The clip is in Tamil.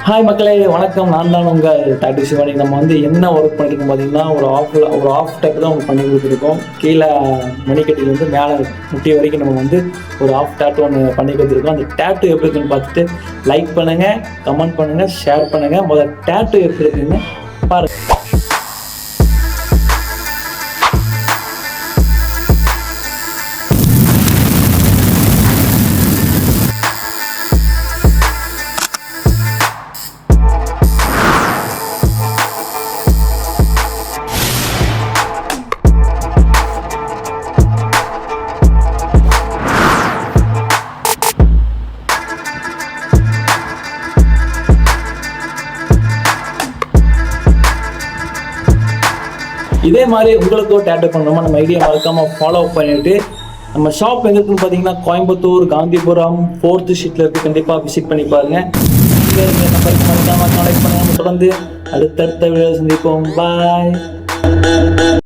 ஹாய் மக்களே, வணக்கம். நான் தான் உங்கள் டாட்டூ சிவானி. நம்ம என்ன ஒர்க் பண்ணியிருக்கோம் பார்த்தீங்கன்னா, ஒரு ஆஃப் டைப் தான் உங்களுக்கு பண்ணி கொடுத்துருக்கோம். கீழே மணிக்கட்டிலேருந்து மேலே முட்டி வரைக்கும் நம்ம ஒரு ஆஃப் டேட்டு ஒன்று பண்ணி கொடுத்துருக்கோம். அந்த டேட்டு எப்படி இருக்குன்னு பார்த்துட்டு லைக் பண்ணுங்கள், கமெண்ட் பண்ணுங்கள், ஷேர் பண்ணுங்கள். முதல்ல டேட்டு எப்படி இருக்குன்னு பாருங்கள். இதே மாதிரி உங்களுக்கும் டேட்டு பண்ணணுமா நம்ம ஐடியா மறக்காம ஃபாலோ பண்ணிட்டு நம்ம ஷாப் எங்க இருக்குன்னு பார்த்தீங்கன்னா கோயம்புத்தூர் காந்திபுரம் 4th ஸ்ட்ரீட்ல இருக்கு. கண்டிப்பாக விசிட் பண்ணி பாருங்க. மறக்காம கான்டாக்ட் பண்ணுங்க. தொடர்ந்து அடுத்தடுத்த வீடியோ சந்திப்போம். பாய்.